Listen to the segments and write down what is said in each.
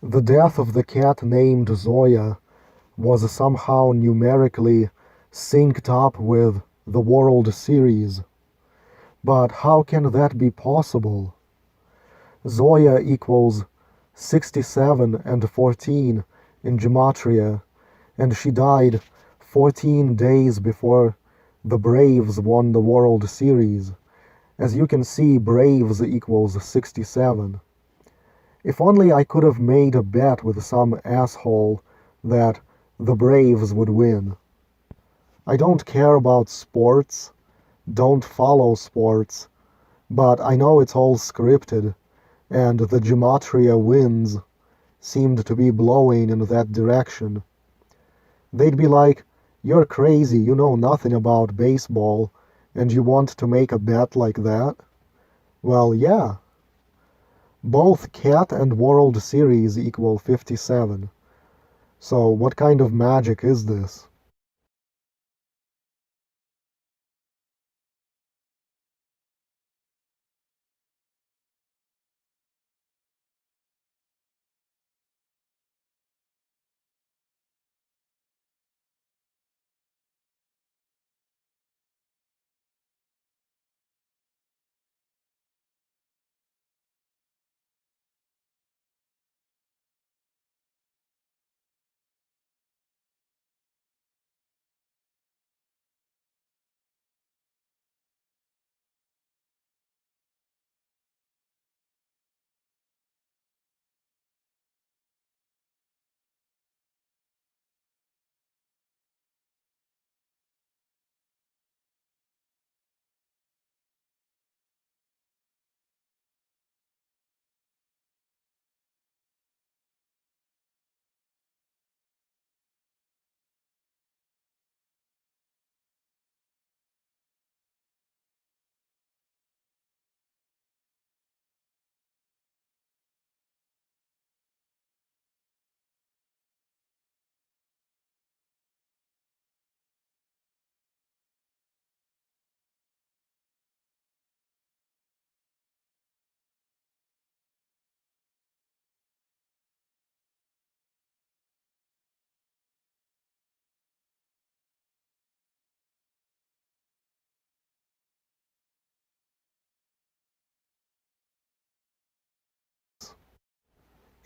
The death of the cat named Zoya was somehow numerically synced up with the World Series. But how can that be possible? Zoya equals 67 and 14 in Gematria, and she died 14 days before the Braves won the World Series. As you can see, Braves equals 67. If only I could have made a bet with some asshole that the Braves would win. I don't care about sports, don't follow sports, but I know it's all scripted, and the Gematria winds seemed to be blowing in that direction. They'd be like, "You're crazy, you know nothing about baseball, and you want to make a bet like that?" Well, yeah. Both Cat and World Series equal 57. So what kind of magic is this?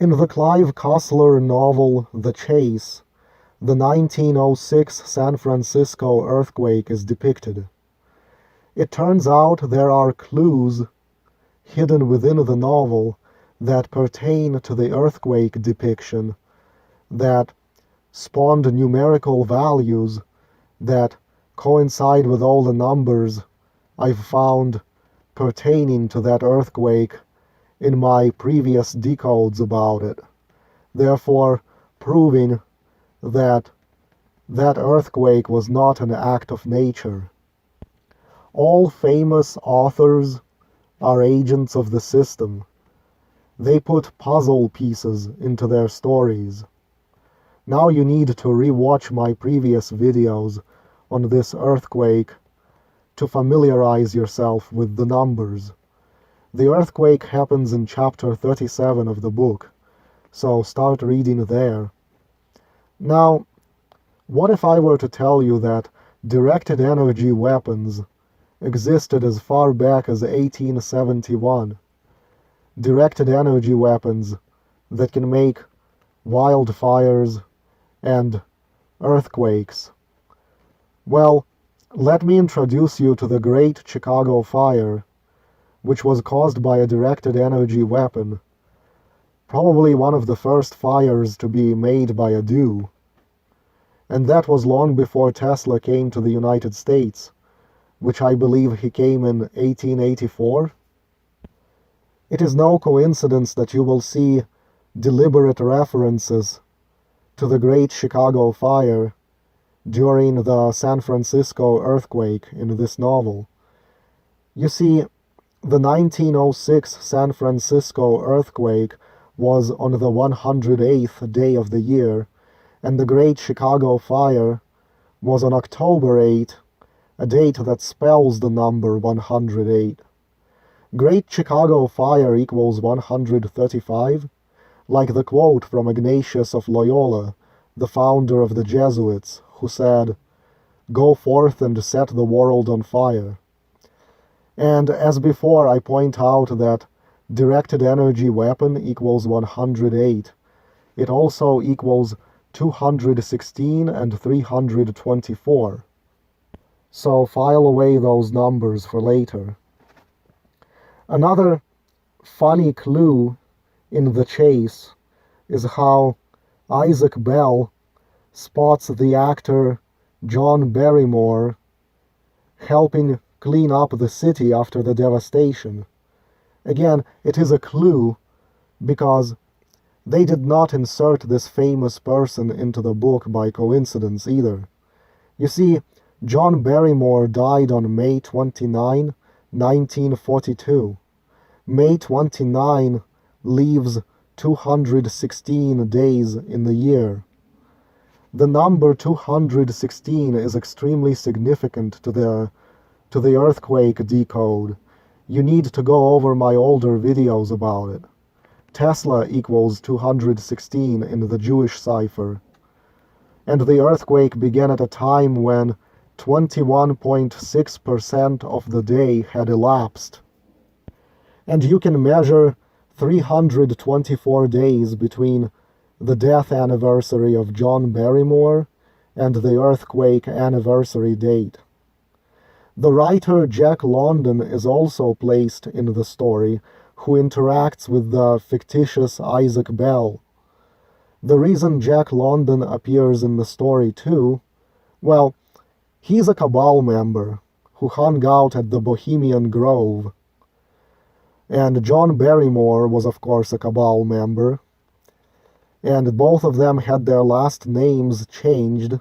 In the Clive Cussler novel The Chase, the 1906 San Francisco earthquake is depicted. It turns out there are clues hidden within the novel that pertain to the earthquake depiction that spawned numerical values that coincide with all the numbers I've found pertaining to that earthquake in my previous decodes about it, therefore proving that that earthquake was not an act of nature. All famous authors are agents of the system. They put puzzle pieces into their stories. Now you need to rewatch my previous videos on this earthquake to familiarize yourself with the numbers. The earthquake happens in chapter 37 of the book, so start reading there. Now, what if I were to tell you that directed energy weapons existed as far back as 1871? Directed energy weapons that can make wildfires and earthquakes. Well, let me introduce you to the Great Chicago Fire, which was caused by a directed energy weapon, probably one of the first fires to be made by a Jew. And that was long before Tesla came to the United States, which I believe he came in 1884. It is no coincidence that you will see deliberate references to the Great Chicago Fire during the San Francisco earthquake in this novel. You see, the 1906 San Francisco earthquake was on the 108th day of the year, and the Great Chicago Fire was on October 8, a date that spells the number 108. Great Chicago Fire equals 135. like the quote from Ignatius of Loyola, the founder of the Jesuits, who said, "Go forth and set the world on fire." And as before, I point out that directed energy weapon equals 108. It also equals 216 and 324. So file away those numbers for later. Another funny clue in The Chase is how Isaac Bell spots the actor John Barrymore helping clean up the city after the devastation. Again, it is a clue because they did not insert this famous person into the book by coincidence either. You see, John Barrymore died on May 29, 1942. May 29 leaves 216 days in the year. The number 216 is extremely significant to the earthquake decode. You need to go over my older videos about it. Tesla equals 216 in the Jewish cipher. And the earthquake began at a time when 21.6% of the day had elapsed. And you can measure 324 days between the death anniversary of John Barrymore and the earthquake anniversary date. The writer Jack London is also placed in the story, who interacts with the fictitious Isaac Bell. The reason Jack London appears in the story too, well, he's a Cabal member who hung out at the Bohemian Grove. And John Barrymore was of course a Cabal member, and both of them had their last names changed,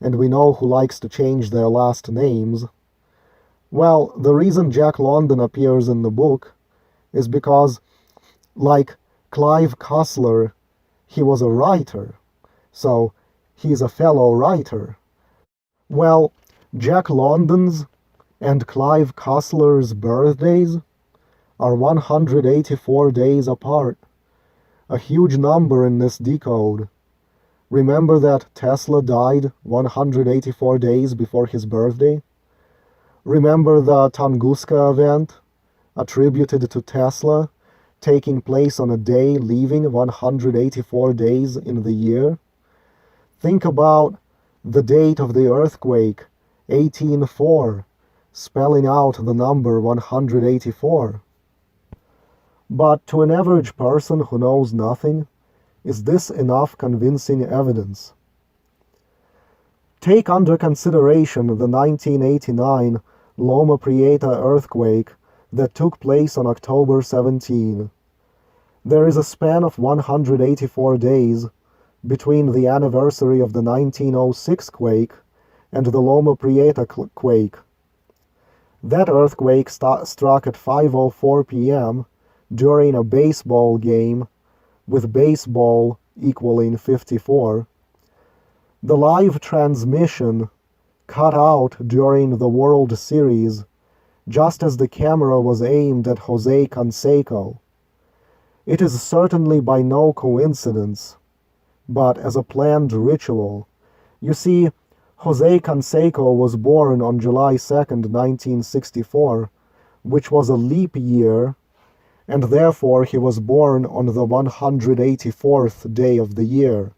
and we know who likes to change their last names. Well, the reason Jack London appears in the book is because, like Clive Cussler, he was a writer, so he's a fellow writer. Well, Jack London's and Clive Cussler's birthdays are 184 days apart, a huge number in this decode. Remember that Tesla died 184 days before his birthday? Remember the Tunguska event, attributed to Tesla, taking place on a day leaving 184 days in the year? Think about the date of the earthquake, 1804, spelling out the number 184. But to an average person who knows nothing, is this enough convincing evidence? Take under consideration the 1989 Loma Prieta earthquake that took place on October 17. There is a span of 184 days between the anniversary of the 1906 quake and the Loma Prieta quake. That earthquake struck at 5:04 p.m. during a baseball game, with baseball equaling 54. The live transmission cut out during the World Series, just as the camera was aimed at Jose Canseco. It is certainly by no coincidence, but as a planned ritual. You see, Jose Canseco was born on July 2nd, 1964, which was a leap year, and therefore he was born on the 184th day of the year.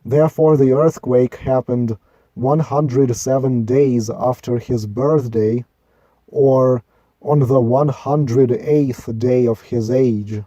Therefore the earthquake happened 107 days after his birthday, or on the 108th day of his age.